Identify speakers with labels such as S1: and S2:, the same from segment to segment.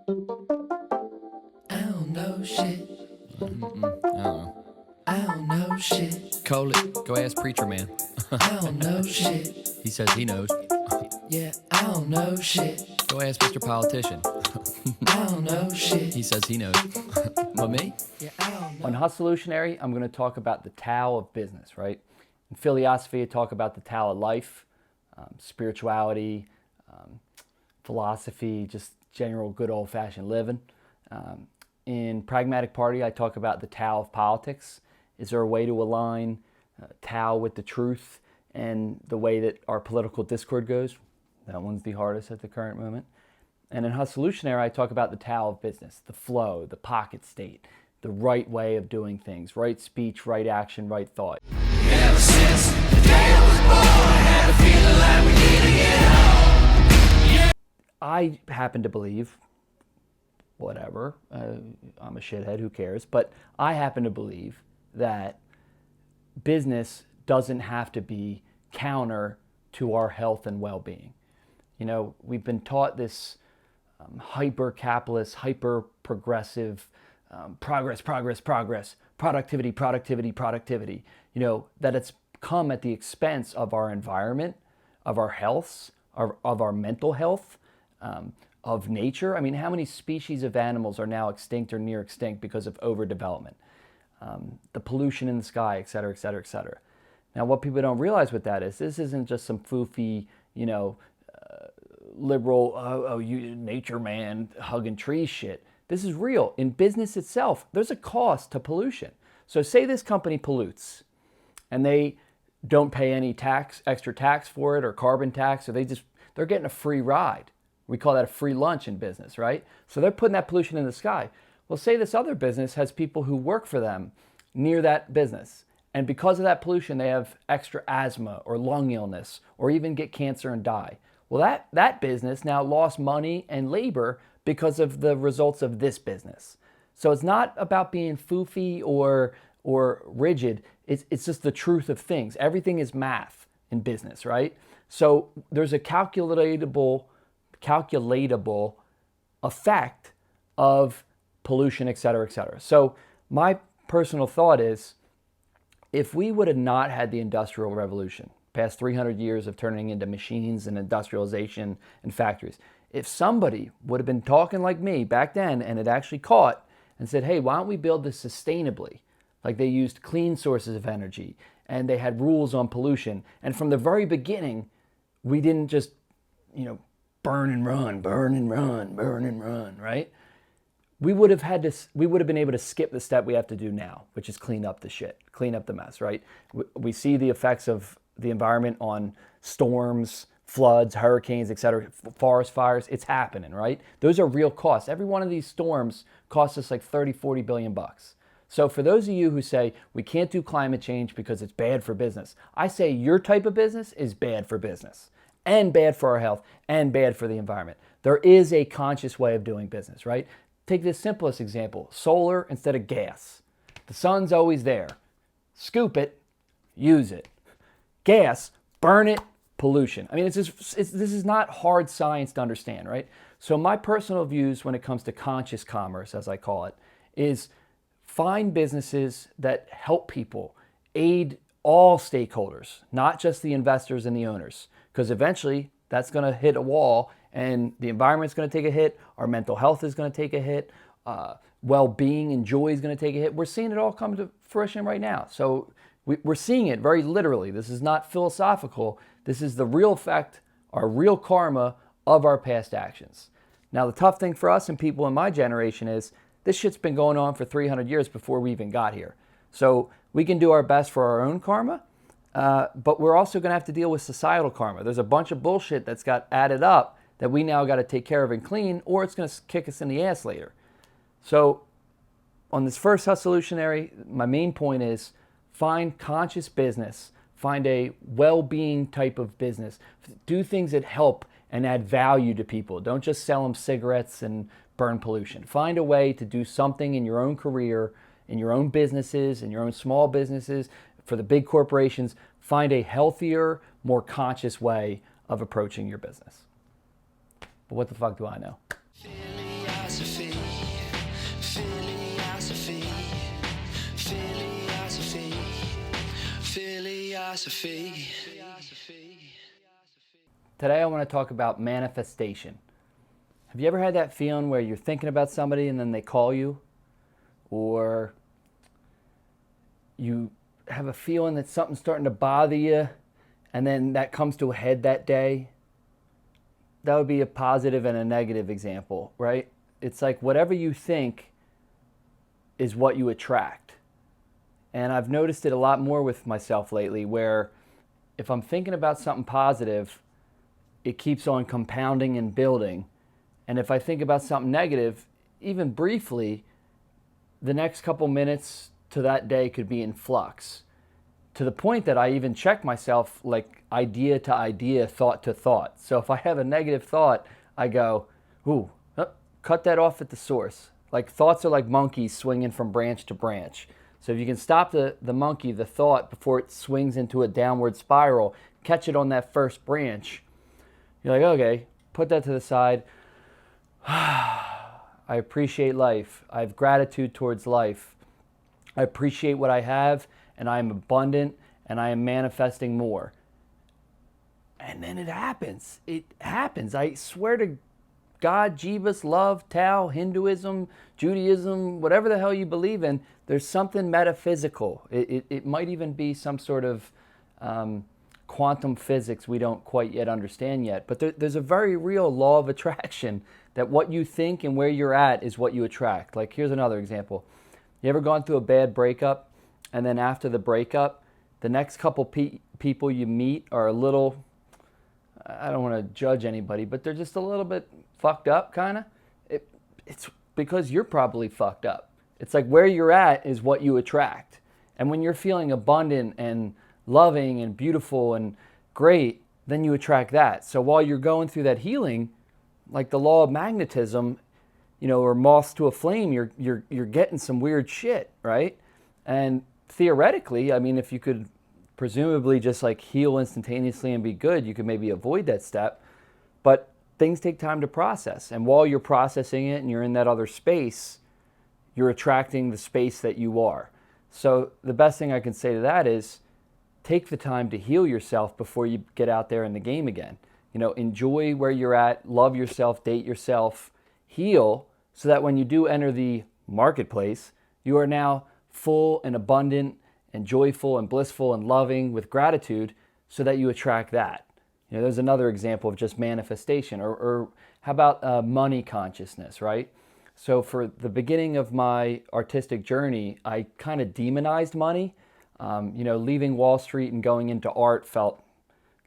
S1: I don't know shit.
S2: I don't know.
S1: I don't know shit.
S2: Coley, go ask Preacher Man.
S1: I don't know shit.
S2: He says he knows.
S1: Yeah, I don't know shit.
S2: Go ask Mr. Politician.
S1: I don't know shit.
S2: He says he knows. But me?
S1: Yeah, I don't know.
S3: On Hustlelutionary, I'm going to talk about the Tao of business, right? In Philosophy, I talk about the Tao of life, spirituality, philosophy, just general good old-fashioned living. In Pragmatic Party, I talk about the Tao of politics. Is there a way to align Tao with the truth and the way that our political discord goes? That one's the hardest at the current moment. And in Hustlelutionary, I talk about the Tao of business, the flow, the pocket state, the right way of doing things, right speech, right action, right thought.
S1: Ever since the day I was born, I had a feeling like we need to get home.
S3: I happen to believe, whatever, I'm a shithead, who cares, but I happen to believe that business doesn't have to be counter to our health and well-being. You know, we've been taught this hyper-capitalist, hyper-progressive progress, productivity, you know, that it's come at the expense of our environment, of our health, of our mental health, of nature. I mean, how many species of animals are now extinct or near extinct because of overdevelopment? The pollution in the sky, et cetera, et cetera, et cetera. Now, what people don't realize with that is this isn't just some foofy, you know, liberal, you nature man hugging trees shit. This is real. In business itself, there's a cost to pollution. So say this company pollutes and they don't pay any tax, extra tax for it or carbon tax, or they're getting a free ride. We call that a free lunch in business, right? So they're putting that pollution in the sky. Well, say this other business has people who work for them near that business. And because of that pollution, they have extra asthma or lung illness or even get cancer and die. Well, that business now lost money and labor because of the results of this business. So it's not about being foofy or rigid. It's just the truth of things. Everything is math in business, right? So there's a calculatable effect of pollution, et cetera, et cetera. So my personal thought is, if we would have not had the Industrial Revolution, past 300 years of turning into machines and industrialization and factories, if somebody would have been talking like me back then and had actually caught and said, hey, why don't we build this sustainably? Like they used clean sources of energy and they had rules on pollution. And from the very beginning, we didn't just, you know, burn and run, right? We would have been able to skip the step we have to do now, which is clean up the shit, clean up the mess, right? We see the effects of the environment on storms, floods, hurricanes, et cetera, forest fires. It's happening, right? Those are real costs. Every one of these storms costs us like 30, 40 billion bucks. So for those of you who say we can't do climate change because it's bad for business, I say your type of business is bad for business and bad for our health and bad for the environment. There is a conscious way of doing business, right? Take the simplest example, solar instead of gas. The sun's always there. Scoop it, use it. Gas, burn it, pollution. I mean, this is not hard science to understand, right? So my personal views when it comes to conscious commerce, as I call it, is find businesses that help people, aid all stakeholders, not just the investors and the owners, because eventually that's going to hit a wall and the environment's going to take a hit, our mental health is going to take a hit, well-being and joy is going to take a hit. We're seeing it all come to fruition right now. So we're seeing it very literally. This is not philosophical. This is the real effect, our real karma of our past actions. Now, the tough thing for us and people in my generation is this shit's been going on for 300 years before we even got here. So we can do our best for our own karma, but we're also going to have to deal with societal karma. There's a bunch of bullshit that's got added up that we now got to take care of and clean, or it's going to kick us in the ass later. So on this first Hustlelutionary, my main point is find conscious business, find a well-being type of business, do things that help and add value to people. Don't just sell them cigarettes and burn pollution. Find a way to do something in your own career, in your own businesses, in your own small businesses, for the big corporations. Find a healthier, more conscious way of approaching your business. But what the fuck do I know?
S1: Philosophy. theosophy.
S3: Today I want to talk about manifestation. Have you ever had that feeling where you're thinking about somebody and then they call you? Or you have a feeling that something's starting to bother you and then that comes to a head that day? That would be a positive and a negative example, right? It's like whatever you think is what you attract. And I've noticed it a lot more with myself lately, where if I'm thinking about something positive, it keeps on compounding and building. And if I think about something negative, even briefly, the next couple minutes to that day could be in flux, to the point that I even check myself like idea to idea, thought to thought. So if I have a negative thought, I go, ooh, cut that off at the source. Like thoughts are like monkeys swinging from branch to branch. So if you can stop the monkey, the thought, before it swings into a downward spiral, catch it on that first branch, you're like, okay, put that to the side. I appreciate life. I have gratitude towards life. I appreciate what I have, and I am abundant, and I am manifesting more. And then it happens. It happens. I swear to God, Jeebus, love, Tao, Hinduism, Judaism, whatever the hell you believe in, there's something metaphysical. It might even be some sort of quantum physics we don't quite yet understand yet. But there's a very real law of attraction that what you think and where you're at is what you attract. Like here's another example. You ever gone through a bad breakup, and then after the breakup, the next couple people you meet are a little, I don't want to judge anybody, but they're just a little bit fucked up, kind of? It's because you're probably fucked up. It's like where you're at is what you attract. And when you're feeling abundant and loving and beautiful and great, then you attract that. So while you're going through that healing, like the law of magnetism, or moths to a flame, you're getting some weird shit, right? And theoretically, I mean, if you could presumably just like heal instantaneously and be good, you could maybe avoid that step. But things take time to process. And while you're processing it and you're in that other space, you're attracting the space that you are. So the best thing I can say to that is take the time to heal yourself before you get out there in the game again. Enjoy where you're at, love yourself, date yourself, heal, so that when you do enter the marketplace, you are now full and abundant and joyful and blissful and loving with gratitude, so that you attract that. There's another example of just manifestation. Or how about money consciousness, right? So for the beginning of my artistic journey, I kind of demonized money. Leaving Wall Street and going into art felt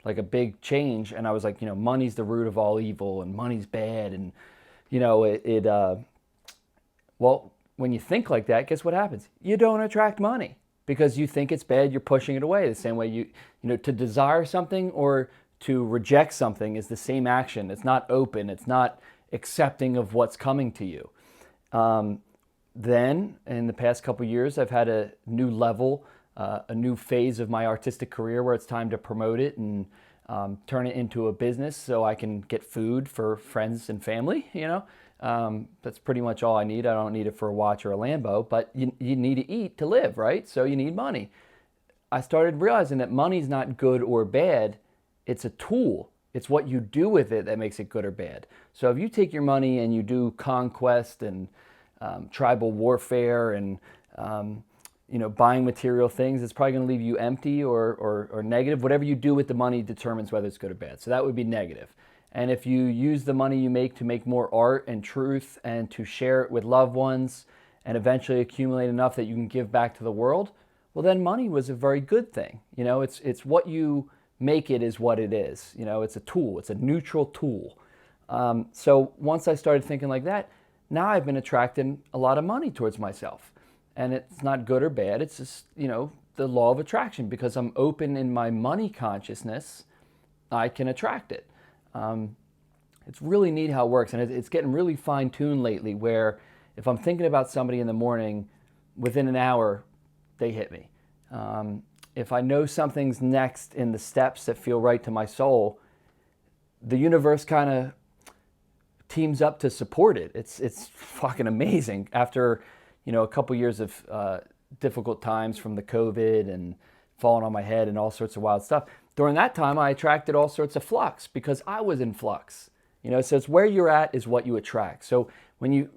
S3: like a big change. And I was like, money's the root of all evil and money's bad. And, well, when you think like that, guess what happens? You don't attract money because you think it's bad. You're pushing it away. The same way to desire something or to reject something is the same action. It's not open. It's not accepting of what's coming to you. Then, in the past couple of years, I've had a new level, a new phase of my artistic career where it's time to promote it and turn it into a business so I can get food for friends and family, That's pretty much all I need. I don't need it for a watch or a Lambo, but you need to eat to live, right? So you need money. I started realizing that money's not good or bad. It's a tool. It's what you do with it that makes it good or bad. So if you take your money and you do conquest and tribal warfare and buying material things, it's probably going to leave you empty or negative. Whatever you do with the money determines whether it's good or bad. So that would be negative. And if you use the money you make to make more art and truth and to share it with loved ones and eventually accumulate enough that you can give back to the world, well, then money was a very good thing. It's what you make it is what it is. It's a tool. It's a neutral tool. So once I started thinking like that, now I've been attracting a lot of money towards myself. And it's not good or bad. It's just, the law of attraction. Because I'm open in my money consciousness, I can attract it. It's really neat how it works. And it's getting really fine-tuned lately, where if I'm thinking about somebody in the morning, within an hour, they hit me. If I know something's next in the steps that feel right to my soul, the universe kind of teams up to support it. It's fucking amazing. After, a couple years of difficult times from the COVID and falling on my head and all sorts of wild stuff. During that time, I attracted all sorts of flux because I was in flux. So it's where you're at is what you attract. So when you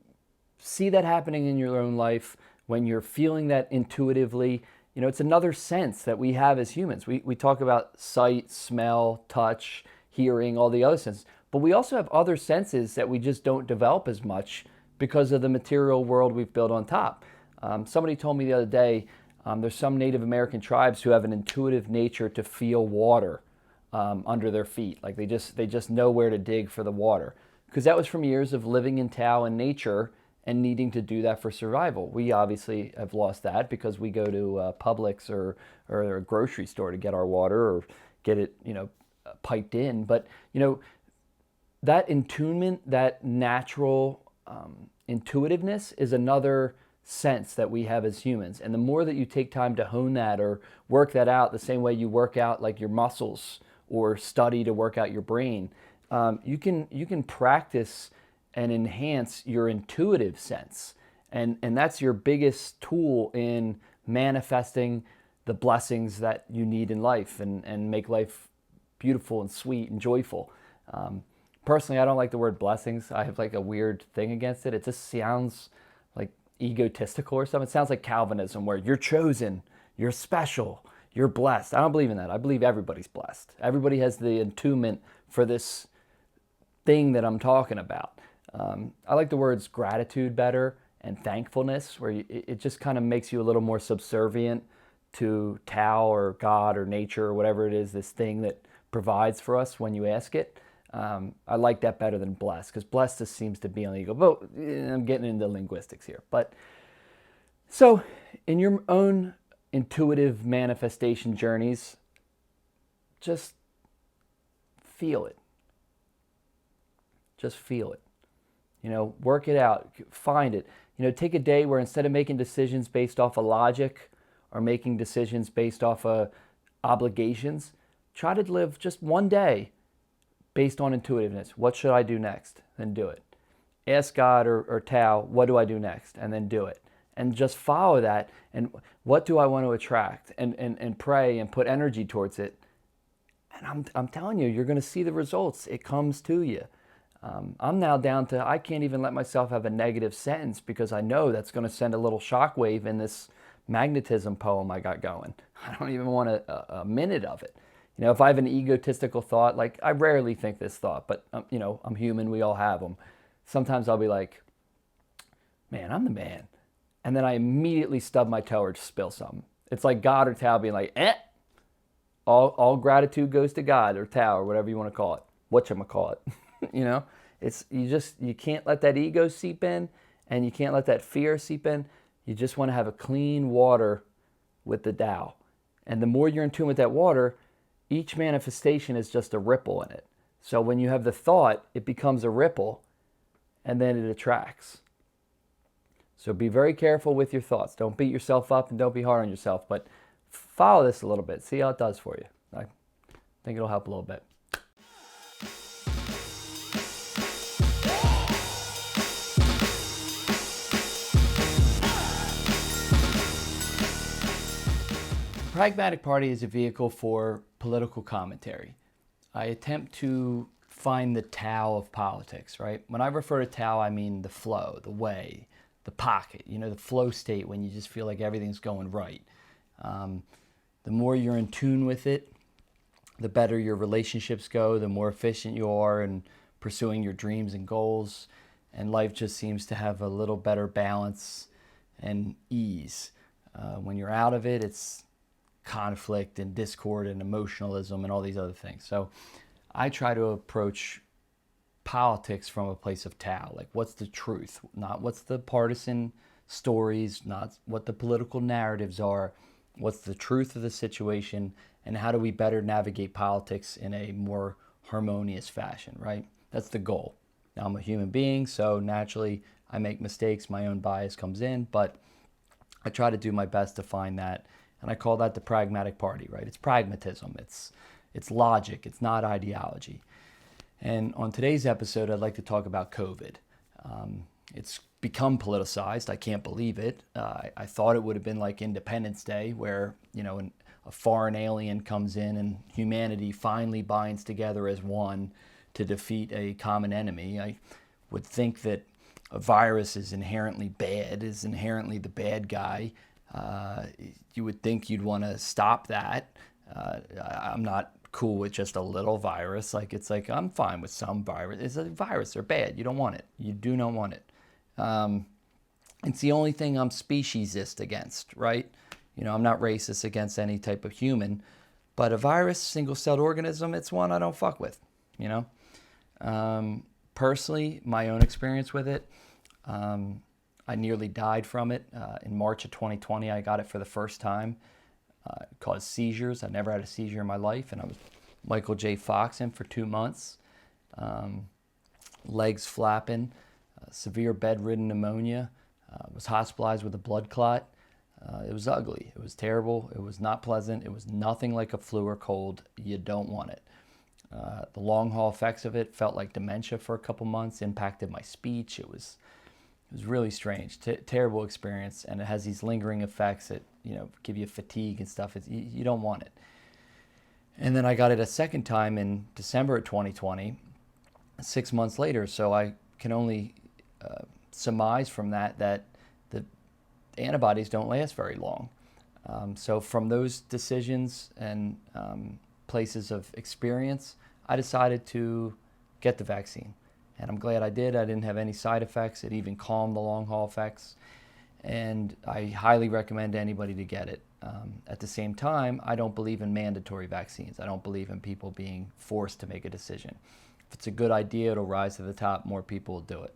S3: see that happening in your own life, when you're feeling that intuitively, it's another sense that we have as humans. We talk about sight, smell, touch, hearing, all the other senses. But we also have other senses that we just don't develop as much because of the material world we've built on top. Somebody told me the other day, there's some Native American tribes who have an intuitive nature to feel water under their feet. Like they just know where to dig for the water. Because that was from years of living in Tao and nature and needing to do that for survival. We obviously have lost that because we go to Publix or a grocery store to get our water or get it, piped in. But, that attunement, that natural intuitiveness is another sense that we have as humans. And the more that you take time to hone that or work that out the same way you work out like your muscles or study to work out your brain, you can practice and enhance your intuitive sense. And that's your biggest tool in manifesting the blessings that you need in life and make life beautiful and sweet and joyful. Personally, I don't like the word blessings. I have like a weird thing against it. It just sounds like egotistical or something. It sounds like Calvinism where you're chosen, you're special, you're blessed. I don't believe in that. I believe everybody's blessed. Everybody has the attunement for this thing that I'm talking about. I like the words gratitude better and thankfulness, where it just kind of makes you a little more subservient to Tao or God or nature or whatever it is, this thing that provides for us when you ask it. I like that better than blessed, because blessed just seems to be on the ego. But I'm getting into linguistics here. But so in your own intuitive manifestation journeys, just feel it. Just feel it. Work it out, find it. Take a day where instead of making decisions based off of logic or making decisions based off of obligations, try to live just one day based on intuitiveness. What should I do next? Then do it. Ask God or Tao, what do I do next? And then do it. And just follow that. And what do I want to attract? And pray and put energy towards it. And I'm telling you, you're going to see the results. It comes to you. I'm now down to, I can't even let myself have a negative sentence because I know that's going to send a little shockwave in this magnetism poem I got going. I don't even want a minute of it. If I have an egotistical thought, like I rarely think this thought, but I'm human, we all have them. Sometimes I'll be like, man, I'm the man. And then I immediately stub my toe or spill something. It's like God or Tao being like, all gratitude goes to God or Tao or whatever you want to call it. Whatchamacallit. You can't let that ego seep in and you can't let that fear seep in. You just want to have a clean water with the Tao. And the more you're in tune with that water, each manifestation is just a ripple in it. So when you have the thought, it becomes a ripple and then it attracts. So be very careful with your thoughts. Don't beat yourself up and don't be hard on yourself, but follow this a little bit. See how it does for you. I think it'll help a little bit. Pragmatic Party is a vehicle for political commentary. I attempt to find the Tao of politics, right? When I refer to Tao, I mean the flow, the way, the pocket, the flow state when you just feel like everything's going right. The more you're in tune with it, the better your relationships go, the more efficient you are in pursuing your dreams and goals, and life just seems to have a little better balance and ease. When you're out of it, it's conflict and discord and emotionalism and all these other things. So I try to approach politics from a place of Tao. Like, what's the truth? Not what's the partisan stories, not what the political narratives are. What's the truth of the situation, and how do we better navigate politics in a more harmonious fashion, right? That's the goal. Now, I'm a human being, so naturally I make mistakes. My own bias comes in, but I try to do my best to find that. And I call that the pragmatic party, right? It's pragmatism. It's logic. It's not ideology. And on today's episode, I'd like to talk about COVID. It's become politicized. I can't believe it. I thought it would have been like Independence Day, where, and a foreign alien comes in and humanity finally binds together as one to defeat a common enemy. I would think that a virus is inherently bad, is inherently the bad guy. You would think you'd want to stop that. I'm not cool with just a little virus. It's like I'm fine with some virus. It's a virus. They're bad. You don't want it. You do not want it. It's the only thing I'm speciesist against, right? I'm not racist against any type of human, but a virus, single-celled organism, it's one I don't fuck with, Personally, my own experience with it, I nearly died from it. In March of 2020, I got it for the first time. It caused seizures. I never had a seizure in my life, and I was Michael J. Foxing for 2 months. Legs flapping, severe bedridden pneumonia. Was hospitalized with a blood clot. It was ugly. It was terrible. It was not pleasant. It was nothing like a flu or cold. You don't want it. The long haul effects of it felt like dementia for a couple months, impacted my speech. It was really strange, terrible experience, and it has these lingering effects that give you fatigue and stuff. You don't want it. And then I got it a second time in December of 2020, 6 months later. So I can only surmise from that the antibodies don't last very long. So from those decisions and places of experience, I decided to get the vaccine. And I'm glad I did. I didn't have any side effects. It even calmed the long haul effects. And I highly recommend anybody to get it. At the same time, I don't believe in mandatory vaccines. I don't believe in people being forced to make a decision. If it's a good idea, it'll rise to the top. More people will do it.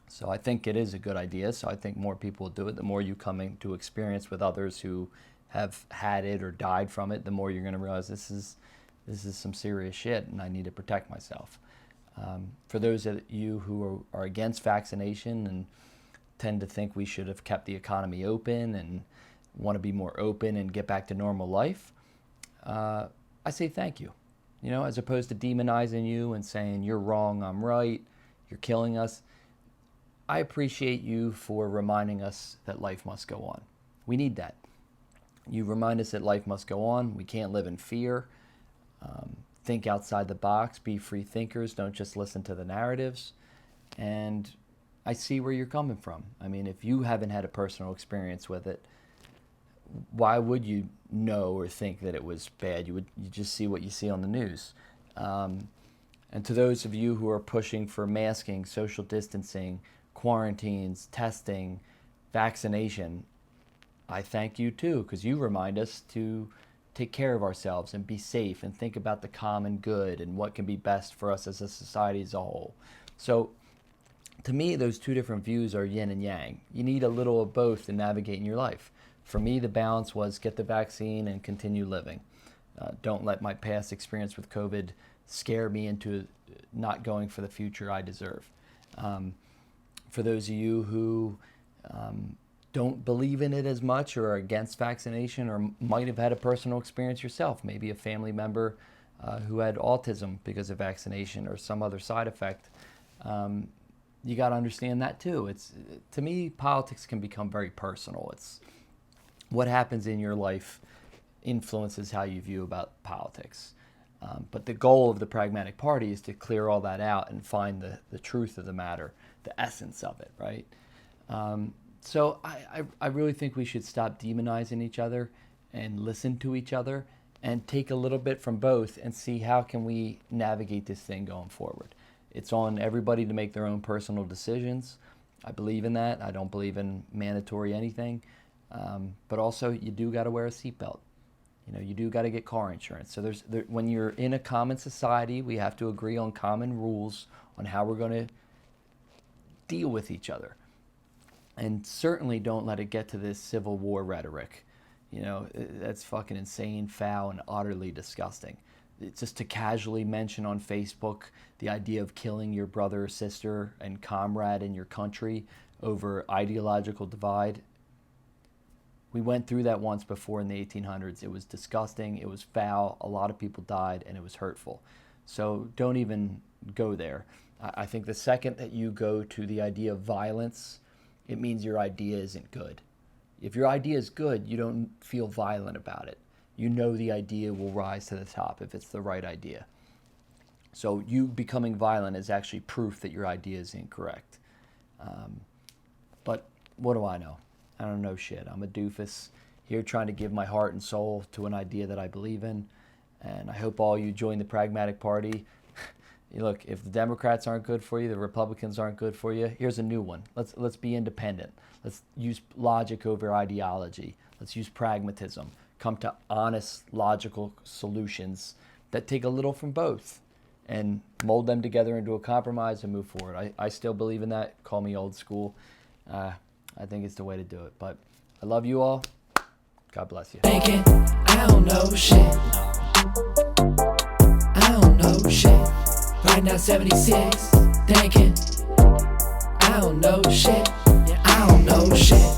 S3: So I think it is a good idea. So I think more people will do it. The more you come into experience with others who have had it or died from it, the more you're going to realize this is some serious shit, and I need to protect myself. For those of you who are against vaccination and tend to think we should have kept the economy open and want to be more open and get back to normal life, I say thank you. As opposed to demonizing you and saying you're wrong, I'm right, you're killing us. I appreciate you for reminding us that life must go on. We need that. You remind us that life must go on. We can't live in fear. Think outside the box. Be free thinkers. Don't just listen to the narratives. And I see where you're coming from. I mean, if you haven't had a personal experience with it, why would you know or think that it was bad? You just see what you see on the news. And to those of you who are pushing for masking, social distancing, quarantines, testing, vaccination, I thank you too, because you remind us to take care of ourselves and be safe and think about the common good and what can be best for us as a society as a whole. So to me, those two different views are yin and yang. You need a little of both to navigate in your life. For me, the balance was get the vaccine and continue living. Don't let my past experience with COVID scare me into not going for the future I deserve. For those of you who don't believe in it as much or are against vaccination or might have had a personal experience yourself, maybe a family member who had autism because of vaccination or some other side effect, you got to understand that too. To me, politics can become very personal. It's what happens in your life influences how you view about politics. But the goal of the Pragmatic Party is to clear all that out and find the truth of the matter, the essence of it, right? So I really think we should stop demonizing each other and listen to each other and take a little bit from both and see how can we navigate this thing going forward. It's on everybody to make their own personal decisions. I believe in that. I don't believe in mandatory anything. But also, you do got to wear a seatbelt. You do got to get car insurance. So when you're in a common society, we have to agree on common rules on how we're going to deal with each other. And certainly don't let it get to this civil war rhetoric. That's fucking insane, foul, and utterly disgusting. It's just to casually mention on Facebook the idea of killing your brother or sister and comrade in your country over ideological divide. We went through that once before in the 1800s. It was disgusting, it was foul, a lot of people died, and it was hurtful. So don't even go there. I think the second that you go to the idea of violence, it means your idea isn't good. If your idea is good, you don't feel violent about it. you know the idea will rise to the top if it's the right idea. So you becoming violent is actually proof that your idea is incorrect. But what do I know? I don't know shit. I'm a doofus here trying to give my heart and soul to an idea that I believe in. And I hope all you join the pragmatic party. Look, if the Democrats aren't good for you, the Republicans aren't good for you, here's a new one. Let's be independent. Let's use logic over ideology. Let's use pragmatism. Come to honest, logical solutions that take a little from both and mold them together into a compromise and move forward. I still believe in that. Call me old school. I think it's the way to do it. But I love you all. God bless you.
S1: Thinking, I don't know shit. I don't know shit. Right now 76. Thinking, I don't know shit. I don't know shit.